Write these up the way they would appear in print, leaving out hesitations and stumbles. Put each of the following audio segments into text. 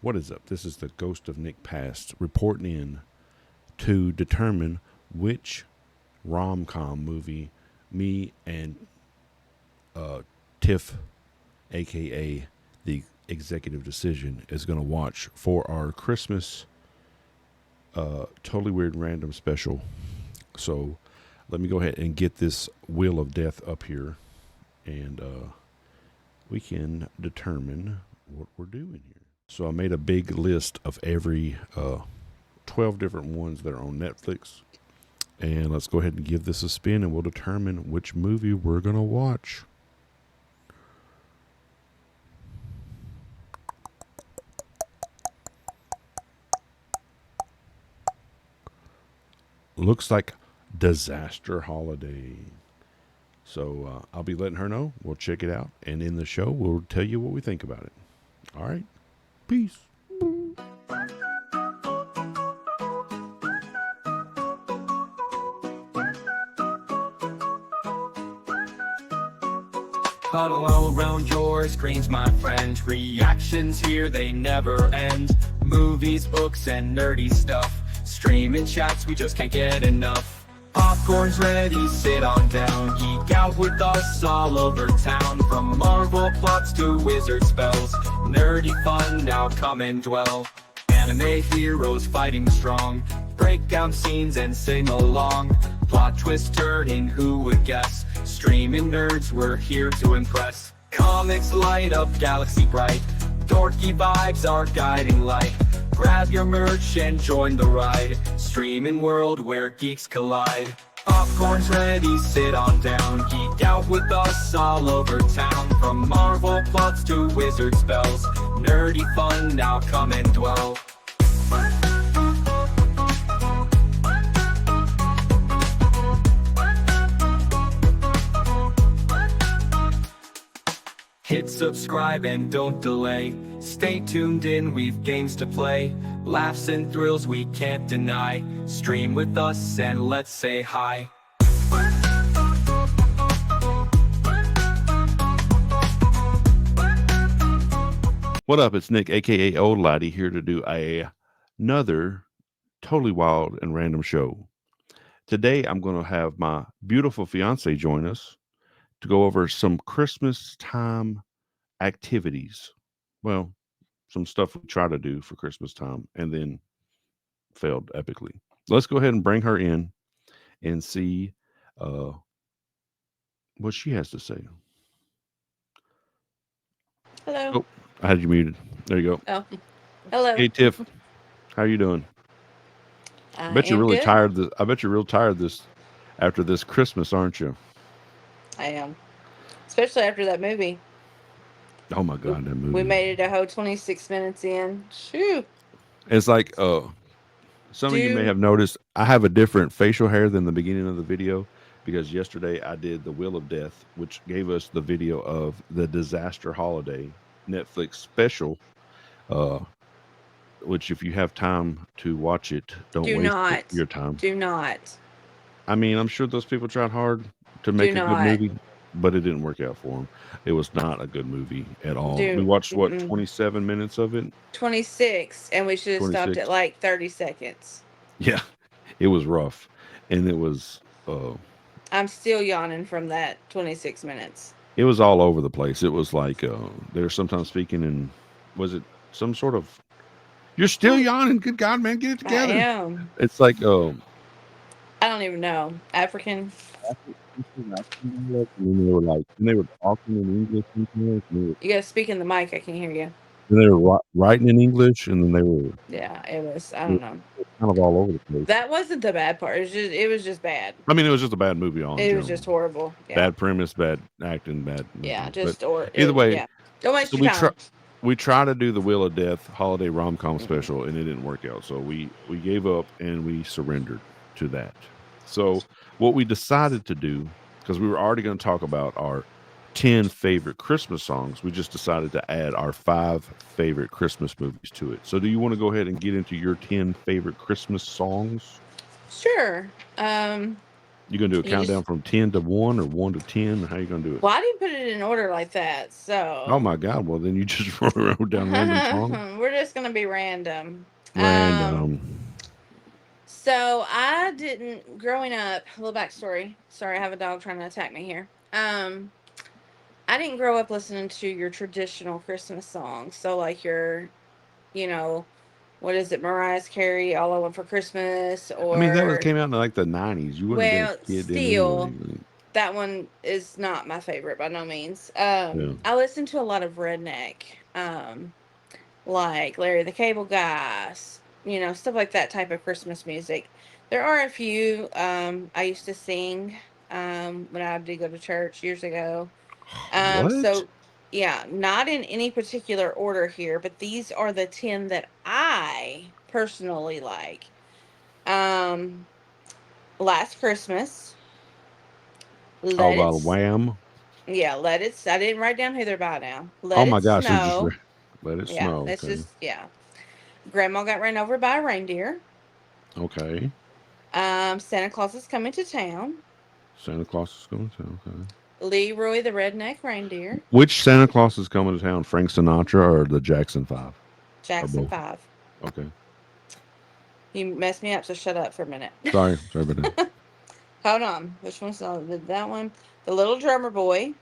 What is up? This is the Ghost of Nick Past reporting in to determine which rom-com movie me and Tiff, aka the executive decision, is going to watch for our Christmas totally weird random special. So let me go ahead and get this wheel of death up here, and we can determine what we're doing here. So I made a big list of every 12 different ones that are on Netflix. And let's go ahead and give this a spin and we'll determine which movie we're going to watch. Looks like Disaster Holiday. So I'll be letting her know. We'll check it out. And in the show, we'll tell you what we think about it. All right. Peace. Huddle all around your screens, my friend. Reactions here, they never end. Movies, books, and nerdy stuff. Streaming chats, we just can't get enough. Popcorn's ready, sit on down. Geek out with us all over town. From Marvel plots to wizard spells. Nerdy fun, now come and dwell. Anime heroes fighting strong. Break down scenes and sing along. Plot twist turning, who would guess? Streaming nerds, we're here to impress. Comics light up, galaxy bright. Dorky vibes, our guiding light. Grab your merch and join the ride. Streaming world where geeks collide. Popcorn's ready, sit on down. Geek out with us all over town. From Marvel plots to wizard spells. Nerdy fun, now come and dwell. Hit subscribe and don't delay. Stay tuned in, we've games to play. Laughs and thrills we can't deny. Stream with us and let's say hi. What up? It's Nick, aka Old Laddie, here to do another totally wild and random show. Today, I'm going to have my beautiful fiance join us to go over some Christmas time activities. Well, some stuff we try to do for Christmas time and then failed epically. Let's go ahead and bring her in and see uh, what she has to say. Hello. Oh, I had you muted. There you go. Oh, hello. Hey, Tiff, how you doing? I I bet you're am really good. tired. I bet you're real tired this after this Christmas, aren't you? I am. Especially after that movie. Oh my God, that We movie! made it a whole 26 minutes in. Shoo. It's like some of you may Do have noticed I have a different facial hair than the beginning of the video because yesterday I did the Wheel of Death, which gave us the video of the Disaster Holiday Netflix special. Uh, which if you have time to watch it, don't do waste not. your time. Do not. I mean, I'm sure those people tried hard to Do make a good not. movie, but it didn't work out for them. It was not a good movie at all. We Do watched what mm-mm. 27 minutes of it, 26 and we should have stopped at 26. like 30 seconds. Yeah, it was rough, and I'm still yawning from that 26 minutes. it was all over the place. It was like they were sometimes speaking in, was it some sort of, you're still yawning? Good God, man, get it I together! am. It's like I don't even know. African. and then they were like, and they were talking in English sometimes, You gotta speak in the mic. I can't hear you. and they were writing in English, and then Yeah, it was. I they don't were know. kind of all over the place. That wasn't the bad part. It was just bad. I mean, it was just a bad movie all in It was general. just horrible. Yeah. Bad premise, bad acting, bad Yeah, movie. But either it, way, yeah. Don't waste so your time. we try to do the Wheel of Death holiday rom-com Mm-mm. special, and it didn't work out. So we gave up and we surrendered to that. So what we decided to do, because we were already going to talk about our 10 favorite Christmas songs, we just decided to add our 5 favorite Christmas movies to it. So do you want to go ahead and get into your 10 favorite Christmas songs? Sure. Um, You gonna do a You countdown just from 10 to 1 or 1 to 10? How you gonna do it? well, I didn't put it in order like that, Oh so my God! Well, then you just wrote down random songs. we're just gonna be random. Um, Random. so I didn't growing up. A little backstory. Sorry, I have a dog trying to attack me here. I didn't grow up listening to your traditional Christmas songs. So like your, you know, what is it, Mariah Carey, "All I Want for Christmas," I mean, that was or came out in like the '90s. You wouldn't have been well, a kid then anyway. still, that one is not my favorite by no means. Yeah. I listen to a lot of redneck, like Larry the Cable Guy, stuff like that type of Christmas music. There are a few I used to sing when I did go to church years ago. What? So yeah, not in any particular order here, but these are the 10 that I personally like. Um, Last Christmas, Oh, Let It, by Wham. yeah, Let It, I didn't write down who they're by now. Oh Let my It gosh, we just Snow. let it Yeah, snow. it's Okay. just, yeah. Grandma Got Ran Over by a Reindeer. Okay. Santa Claus is Coming to Town. Santa Claus is coming to town. Okay. Leroy the Redneck Reindeer. Which Santa Claus is coming to town? Frank Sinatra or the Jackson Five? Or Jackson both? 5. Okay. You messed me up, so shut up for a minute. Sorry about that. Hold on. Which one's that one? The Little Drummer Boy.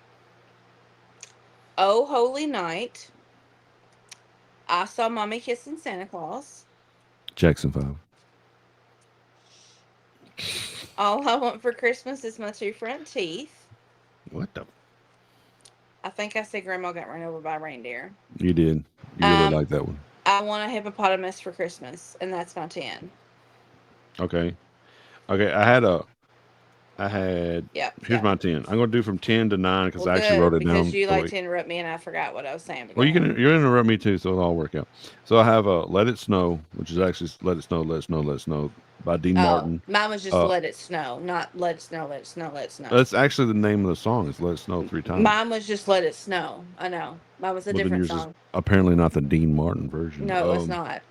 Oh Holy Night. I Saw Mommy Kissing Santa Claus. Jackson Five. All I Want for Christmas is My Two Front Teeth. What the? I think I said Grandma Got Run Over by a Reindeer. You did. You really Um, like that one. I Want a Hippopotamus for Christmas, and that's my 10. Okay. Okay. I had. Yep, Here's yep. my 10. I'm gonna do from 10 to 9 because Well, I actually wrote good, it because down. you So like wait. to interrupt me, and I forgot what I was saying, but Well, go ahead. you interrupt me too, so it'll all work out. So I have Let It Snow, which is actually Let It Snow, Let It Snow, Let It Snow by Dean Oh, Martin. mine was just Uh, Let It Snow, not Let It Snow, Let It Snow, Let It Snow. that's actually the name of the song. Is Let It Snow three times. Mine was just Let It Snow. I know. Mine was a Well, then different yours is song. apparently not the Dean Martin version. No, it was not.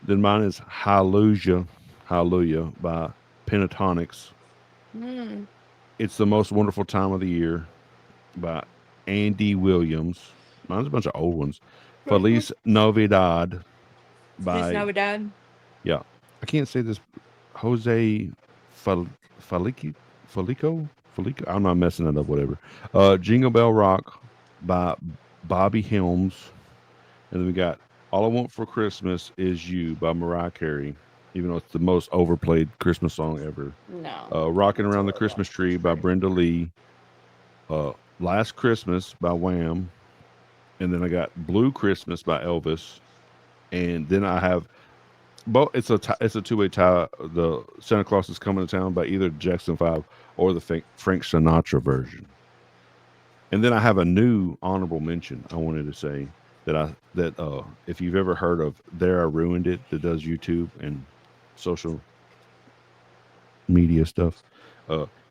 Then mine is Hallelujah, Hallelujah by Pentatonics. Mm. It's the most wonderful time of the year by Andy Williams. Mine's a bunch of old ones. Feliz Navidad Feliz by Navidad. yeah, I can't say this. Jose Fal- Falico Falico. I'm not messing it up. Whatever. Jingle Bell Rock by Bobby Helms, and then we got All I Want for Christmas Is You by Mariah Carey. Even though it's the most overplayed Christmas song ever. No, Rocking that's Around the horrible. Christmas Tree by Brenda Lee. Last Christmas by Wham, and then I got Blue Christmas by Elvis, and then I have both. It's a two-way tie. The Santa Claus is Coming to Town by either Jackson Five or the Frank Sinatra version, and then I have a new honorable mention. I wanted to say that if you've ever heard of There I Ruined It, that does YouTube and social media stuff.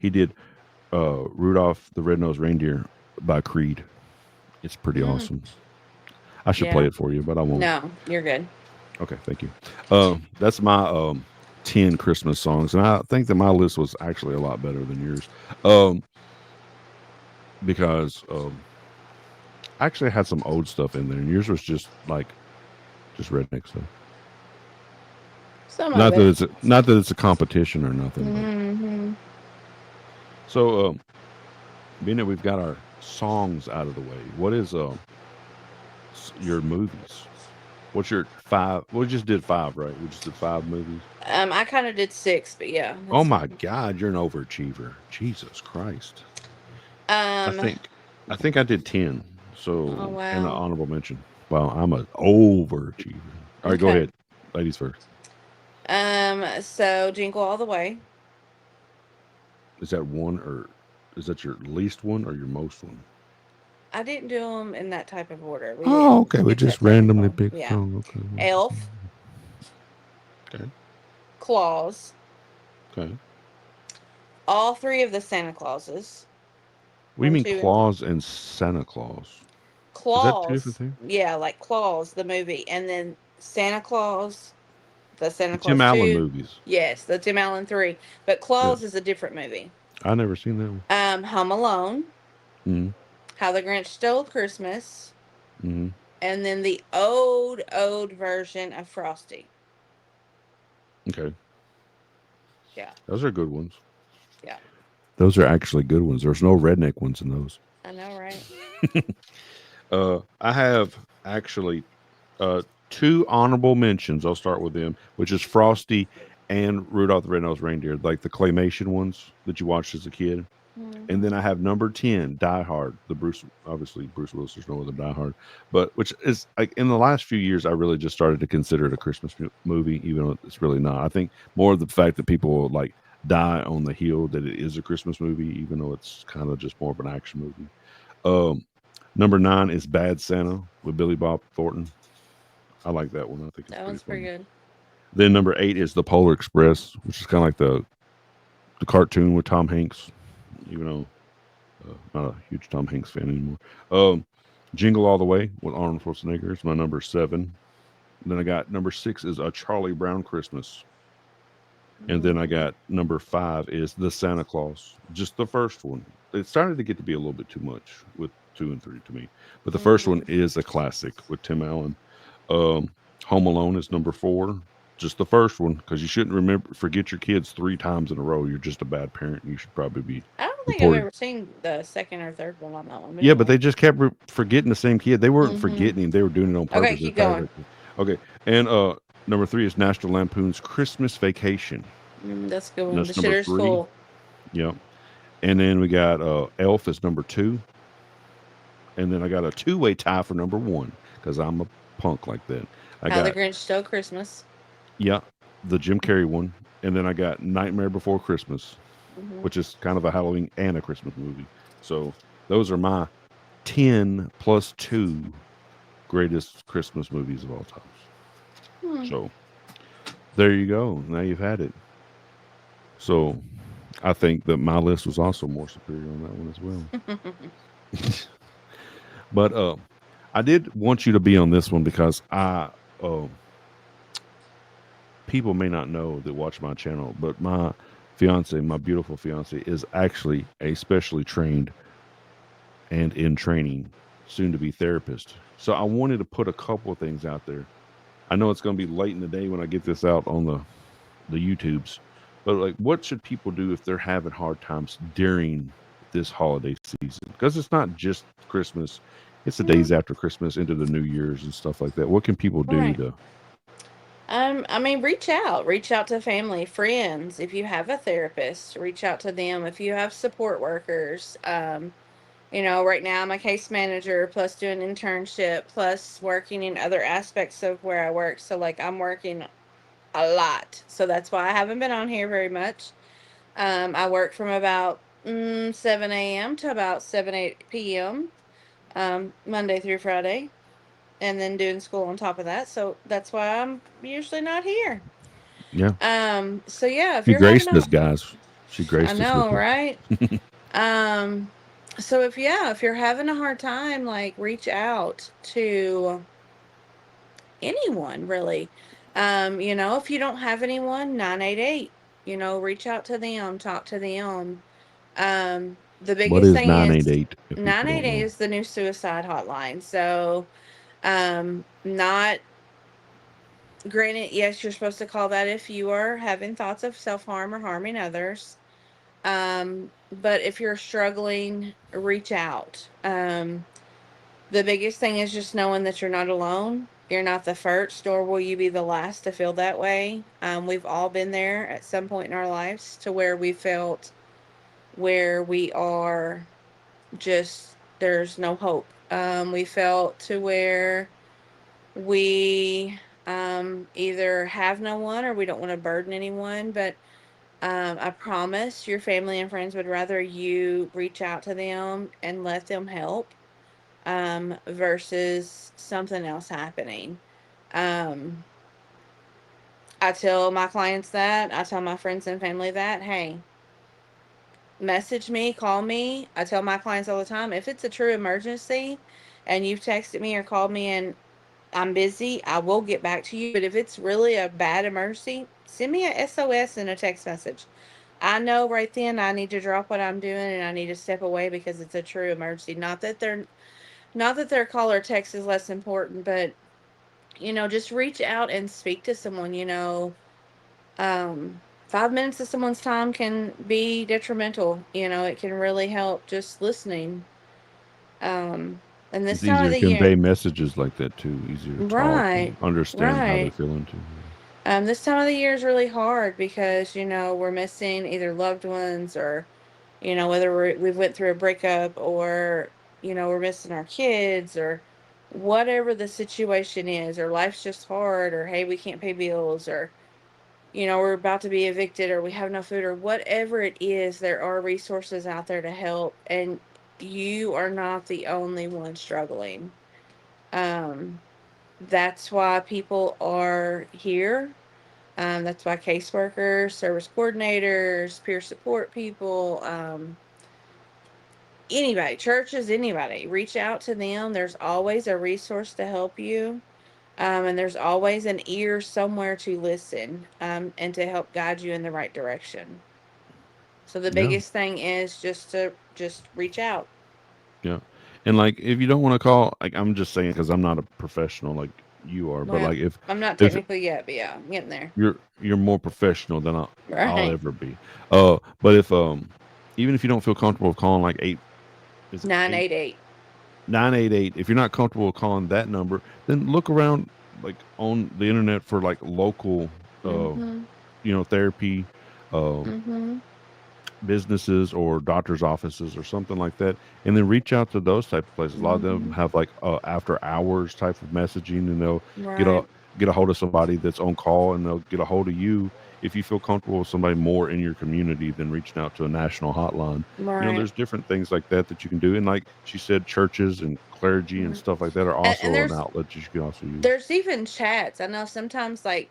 He did Rudolph the Red-Nosed Reindeer by Creed. It's pretty Mm, awesome. I should play yeah. it for you, but I won't. No, you're good. Okay, thank you. That's my 10 Christmas songs, and I think that my list was actually a lot better than yours, um, because I actually had some old stuff in there, and yours was just like just redneck stuff. Some of it. Not that it's a competition or nothing, but Hmm. so being that we've got our songs out of the way, what is your movies? What's your five? We just did five, right? We just did five movies. I kind of did 6, but yeah, Oh that's my fine. God, you're an overachiever. Jesus Christ. I Um, think I think I did 10. oh So and an wow. honorable mention. Wow, I'm an overachiever. All right, go Okay. ahead. Ladies first. So Jingle All the Way. Is that one or is that your least one or your most one? I didn't do them in that type of order. We Oh, didn't okay. We get just that randomly technical. picked Yeah. song. Okay. Elf, Okay. Claus, Okay. all three of the Santa Clauses, We from mean 2 and Claus and Santa Claus. Is that two different Claus. things? Yeah, like Claus, the movie, and then Santa Claus, the The Santa Tim Claus Allen 2. movies. Yes, the Tim Allen 3. But Yeah. Claus is a different movie. I never seen that one. Home Alone, Mm-hmm. How the Grinch Stole Christmas, Mm-hmm. and then the old version of Frosty. Okay, Yeah, those are good ones. yeah. Those are actually good ones. There's no redneck ones in those. I know, right? I have actually uh, two honorable mentions. I'll start with them, which is Frosty and Rudolph the Red-Nosed Reindeer, like the claymation ones that you watched as a kid. And then Hmm. I have number 10, Die Hard, the Bruce, obviously Bruce Willis, there's no other Die Hard, but which is like in the last few years, I really just started to consider it a Christmas movie, even though it's really not. I think more of the fact that people will like die on the heel that it is a Christmas movie, even though it's kind of just more of an action movie. Um, Number 9 is Bad Santa with Billy Bob Thornton. I like that one. I think it's That pretty one's pretty funny. good. Then number 8 is The Polar Express, which is kind of like the cartoon with Tom Hanks, even though not a huge Tom Hanks fan anymore. Um, Jingle All the Way with Arnold Schwarzenegger is my number 7. And then I got number 6 is A Charlie Brown Christmas. And then I Mm. got number 5 is The Santa Claus, just the first one. It started to get to be a little bit too much with 2 and 3 to me, but the first one Hmm. is a classic with Tim Allen. Um, Home Alone is number 4, just the first one because you shouldn't remember forget your kids 3 times in a row. You're just a bad parent. And you should probably be I don't think I've reported. ever seen the second or third one on that one, but Yeah, but anyway. they just kept forgetting the same kid. They weren't Hmm. forgetting him; they were doing it on Okay, purpose. They're keep tired of going. that kid. Okay, and number 3 is National Lampoon's Christmas Vacation. That's a good And one. The that's number shitter's 3. full. Yep. And then we got Elf is number 2, and then I got a two-way tie for number 1 because I'm a punk like that. I How the got Grinch Stole Christmas. yeah, the Jim Carrey one, and then I got Nightmare Before Christmas, Hmm. which is kind of a Halloween and a Christmas movie. So those are my 10 plus 2 greatest Christmas movies of all times. Hmm. So there you go. Now you've had it. So I think that my list was also more superior on that one as well. But I did want you to be on this one because uh, people may not know that watch my channel, but my fiance, my beautiful fiance, is actually a specially trained and in training, soon to be therapist. So I wanted to put a couple of things out there. I know it's going to be late in the day when I get this out on the YouTubes, but like, what should people do if they're having hard times during this holiday season? Because it's not just Christmas; it's the Hmm. days after Christmas into the New Year's and stuff like that. What can people do Right. to? I mean, reach out. Reach out to family, friends. If you have a therapist, reach out to them. If you have support workers, right now I'm a case manager plus doing internship plus working in other aspects of where I work. So like I'm working a lot. So that's why I haven't been on here very much. I work from about 7 a.m. to about 7, 8 p.m. Monday through Friday, and then doing school on top of that. So that's why I'm usually not here. Yeah, So yeah, if she you're having graced us, a, guys. She I graced us with know, it. right? Um, so if you're having a hard time, like reach out to anyone really. If you don't have anyone, 988, reach out to them, talk to them. The What biggest is thing nine eight is eight? If people don't 988 know, is the new suicide hotline. So, not granted, yes, you're supposed to call that if you are having thoughts of self harm or harming others. But if you're struggling, reach out. The biggest thing is just knowing that you're not alone. You're not the first, nor will you be the last to feel that way. We've all been there at some point in our lives to where we felt where we are just, there's no hope. We felt to where we either have no one or we don't want to burden anyone. But I promise your family and friends would rather you reach out to them and let them help versus something else happening. Um, I tell my clients that. I tell my friends and family that. Hey, message me, call me. I tell my clients all the time if it's a true emergency and you've texted me or called me and I'm busy, I will get back to you. But if it's really a bad emergency, send me a SOS and a text message. I know right then I need to drop what I'm doing and I need to step away because it's a true emergency. Not that their call or text is less important, but just reach out and speak to someone. 5 minutes of someone's time can be detrimental. It can really help just listening. Um, and this It's time of easier to the year, convey messages like that too. Easier to talk and right, understand how they're right. feeling too. This time of the year is really hard because we're missing either loved ones or whether we've went through a breakup or we're missing our kids or whatever the situation is, or life's just hard, or hey, we can't pay bills, or we're about to be evicted, or we have no food, or whatever it is. There are resources out there to help, and you are not the only one struggling. um that's why people are here. That's why caseworkers, service coordinators, peer support people, anybody, churches, anybody, reach out to them. There's always a resource to help you. And there's always an ear somewhere to listen, and to help guide you in the right direction. So the Yeah, biggest thing is just reach out. yeah. And like, if you don't want to call, like, I'm just saying because I'm not a professional like you are, but Well, like, I'm not if technically yet, but yeah, I'm getting there. you're more professional than I'll Right. ever be. But if even if you don't feel comfortable calling like eight, is it eight 988. 988? If you're not comfortable calling that number, then look around like on the internet for like local, uh, Mm-hmm. therapy, uh, Mm-hmm. businesses or doctors' offices or something like that, and then reach out to those type of places. A lot of them Mm-hmm. have like after hours type of messaging, and they'll get a Right. get a hold of somebody that's on call, and they'll get a hold of you if you feel comfortable with somebody more in your community than reaching out to a national hotline. Right. There's different things like that that you can do, and like she said, churches and clergy and Mhm. stuff like that are And also an outlet that you can also use. there's even chats. I know sometimes, like,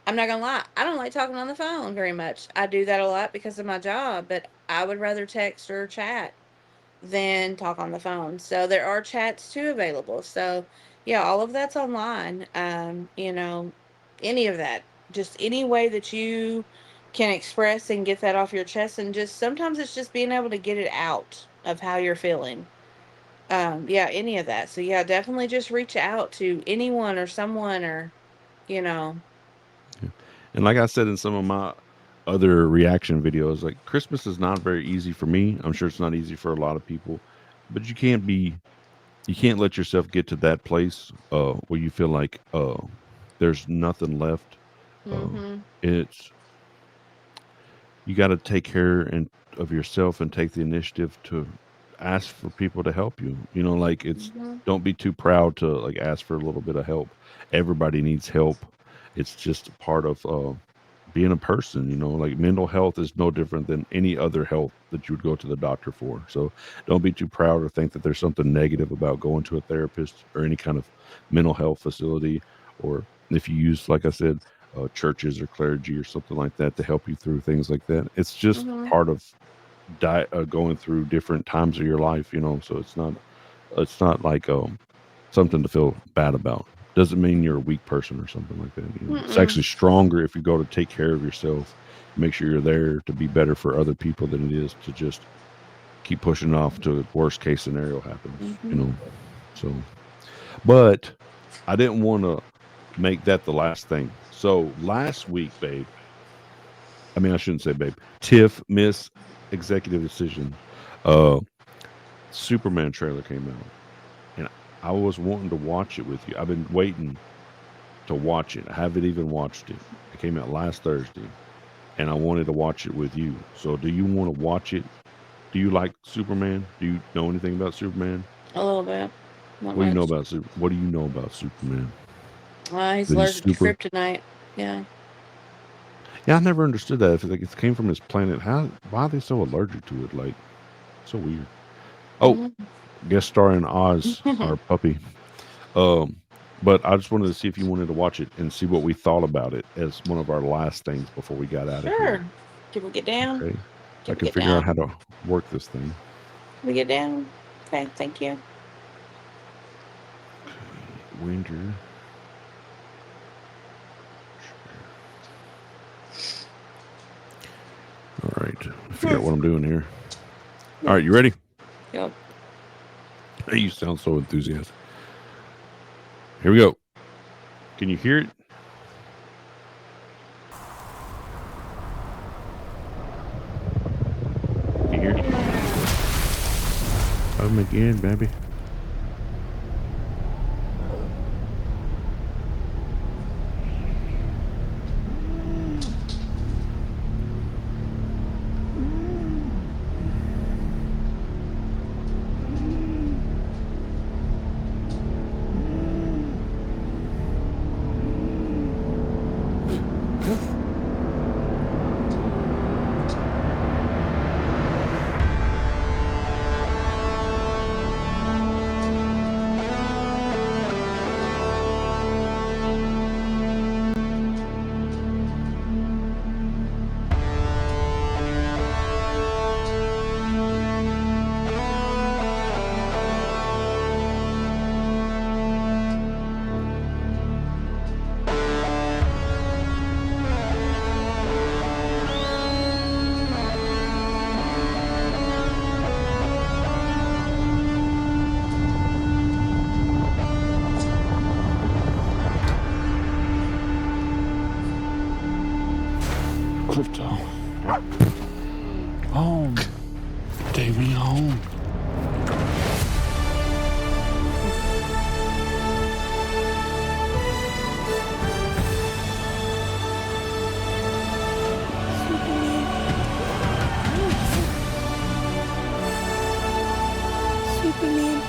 I'm not gonna lie, I don't like talking on the phone very much. I do that a lot because of my job, but I would rather text or chat than talk on the phone. So there are chats too available. So yeah, all of that's online. Any of that, just any way that you can express and get that off your chest, and just sometimes it's just being able to get it out of how you're feeling. Yeah, any of that. So yeah, definitely just reach out to anyone or someone, or you know. Yeah. And like I said in some of my other reaction videos, like, Christmas is not very easy for me. I'm sure it's not easy for a lot of people, but you can't let yourself get to that place where you feel like there's nothing left. Uh, Mhm. it's you got to take care of yourself and take the initiative to ask for people to help you. Like, it's Mhm. don't be too proud to like ask for a little bit of help. Everybody needs help. It's just part of being a person. Like, mental health is no different than any other health that you would go to the doctor for. So don't be too proud or think that there's something negative about going to a therapist or any kind of mental health facility. Or if you use, like I said, churches or clergy or something like that to help you through things like that, it's just Mhm. part of going through different times of your life. So it's not like something to feel bad about. Doesn't mean you're a weak person or something like that. It's Mm-mm. actually stronger if you go to take care of yourself, make sure you're there to be better for other people than it is to just keep pushing off to the worst case scenario happens. Mhm. So, but I didn't want to make that the last thing. So last week, babe, I mean, I shouldn't say babe, Tiff, Miss Executive Decision, uh, Superman trailer came out, and I was wanting to watch it with you. I've been waiting to watch it. I haven't even watched it. It came out last Thursday, and I wanted to watch it with you. So, do you want to watch it? Do you like Superman? Do you know anything about Superman? A little bit, not What do you know much. about What do you know about Superman? He's That he's allergic to super. kryptonite. Yeah. Yeah, I never understood that. If it came from his planet, why are they so allergic to it? Like, so weird. Oh, Mhm. guest star in Oz, our puppy. Um, but I just wanted to see if you wanted to watch it and see what we thought about it as one of our last things before we got out of here. Sure. Can we get down? Okay. So I Can we can get figure out down? how to work this thing. Can we get down? Okay, thank you. Okay. Winter. All figure out what I'm doing here. All right, you ready? Yep. Hey, you sound so enthusiastic. Here we go. Can you hear it? Can you hear it? Come again, baby. Clifton. Home. Take me home. Superman.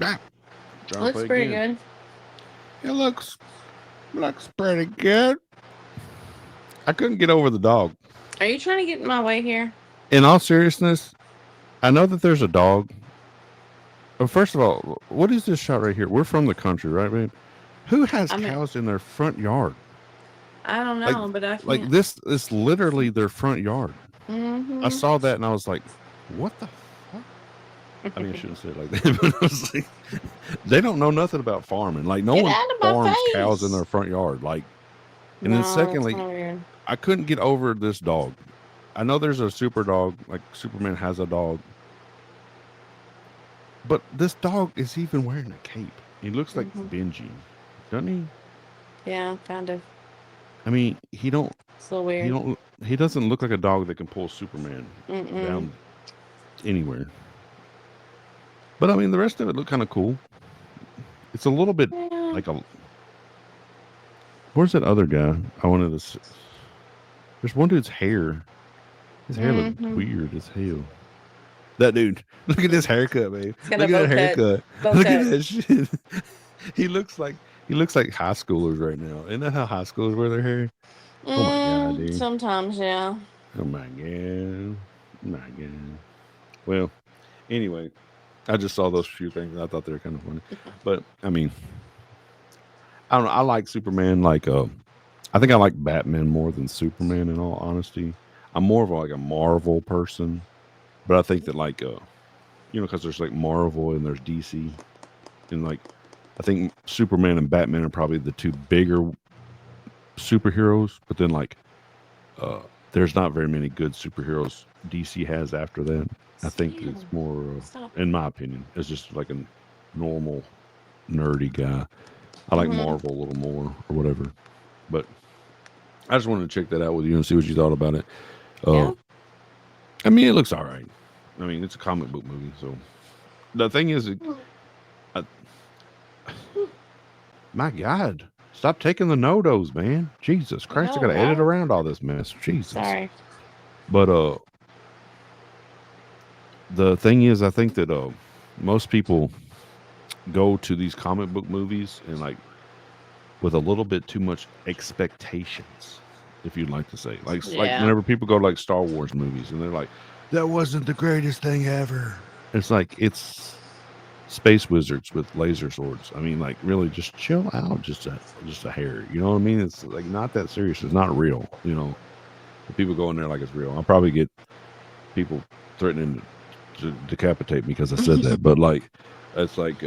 Ah, Looks pretty good. It looks pretty good. I couldn't get over the dog. Are you trying to get in my way here? In all seriousness, I know that there's a dog. Well, first of all, what is this shot right here? We're from the country, right, man? Who has cows in their front yard? I don't know, but I Like can't. this is literally their front yard. Mm-hmm. I saw that and I was like, what the fuck? I mean, I shouldn't say it like that, but I was like, they don't know nothing about farming. Like, no Get one out of my farms face. cows in their front yard. Like, and No, then that's secondly, kinda weird. I couldn't get over this dog. I know there's a super dog, like Superman has a dog, but this dog is even wearing a cape. He looks like Benji, doesn't he? Yeah, kind of. I mean, he weird. he doesn't look like a dog that can pull Superman down anywhere. But I mean, the rest of it looked kind of cool. It's a little bit like a. Where's that other guy? I wanted to. There's one dude's hair. His hair looked weird as hell. That dude. Look at his haircut, babe. Look at that haircut. Look at that shit. He looks like high schoolers right now. Isn't that how high schoolers wear their hair? Oh my god, dude. Sometimes, yeah. Oh my god. Oh my god. Well, anyway, I just saw those few things. And I thought they were kind of funny. But I mean, I don't know. I like Superman. I think I like Batman more than Superman. In all honesty, I'm more of a Marvel person. But I think that because there's like Marvel and there's DC, and I think Superman and Batman are probably the two bigger superheroes. But then there's not very many good superheroes DC has after that. I think it's more, in my opinion, it's just like a normal nerdy guy. I like Marvel a little more or whatever. But I just wanted to check that out with you and see what you thought about it. Yeah. I mean, it looks all right. I mean, it's a comic book movie, so the thing is, my God, stop taking the no-dos, man. Jesus Christ, I gotta edit around all this mess. Jesus. Sorry. But the thing is, I think that most people go to these comic book movies and like with a little bit too much expectations, if you'd like to say. Like Yeah. whenever people go to like Star Wars movies and they're like, that wasn't the greatest thing ever. It's like it's space wizards with laser swords. I mean, like really just chill out just a hair. You know what I mean? It's like not that serious. It's not real, you know. But people go in there like it's real. I'll probably get people threatening to decapitate me because I said that. But like it's like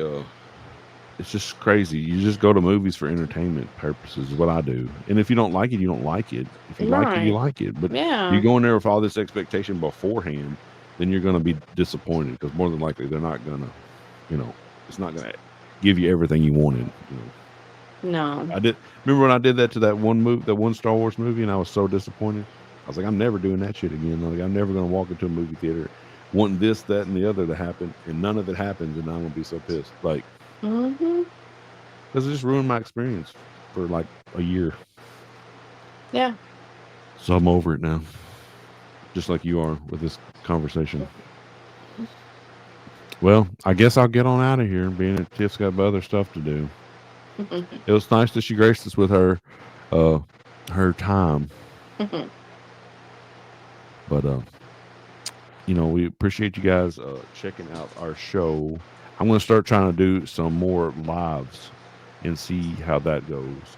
it's just crazy. You just go to movies for entertainment purposes is what I do. And if you don't like it, you don't like it. If you like it, you Right. like it. But you Yeah. go in there with all this expectation beforehand, then you're going to be disappointed because more than likely they're not going to, you know, it's not going to give you everything you wanted. You know, No. I did remember when I did that to that one movie, that one Star Wars movie, and I was so disappointed. I was like, I'm never doing that shit again. Like, I'm never going to walk into a movie theater wanting this, that, and the other to happen, and none of it happens, and I'm going to be so pissed. Like, Mm-hmm. because it just ruined my experience for like a year. Yeah. So I'm over it now, just like you are with this conversation. Well, I guess I'll get on out of here, being that Tiff's got other stuff to do. It was nice that she graced us with uh, her time, but we appreciate you guys checking out our show. I'm going to start trying to do some more lives and see how that goes,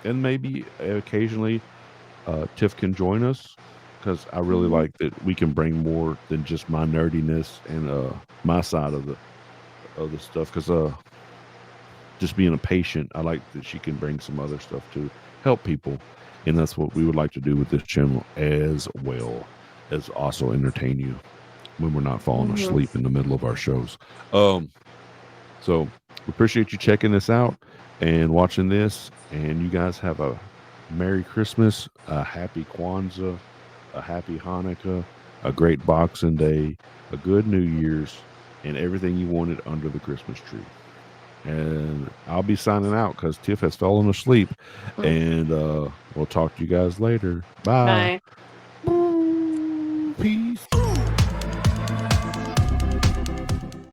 and maybe occasionally Tiff can join us because I really Mhm. like that we can bring more than just my nerdiness and my side of the stuff. Because just being a patient, I like that she can bring some other stuff to help people, and that's what we would like to do with this channel as well as also entertain you when we're not falling Mhm. asleep in the middle of our shows. Um, so we appreciate you checking this out and watching this. And you guys have a Merry Christmas, a Happy Kwanzaa, a Happy Hanukkah, a great Boxing Day, a good New Year's, and everything you wanted under the Christmas tree. And I'll be signing out because Tiff has fallen asleep. Mm. And we'll talk to you guys later. Bye. Bye.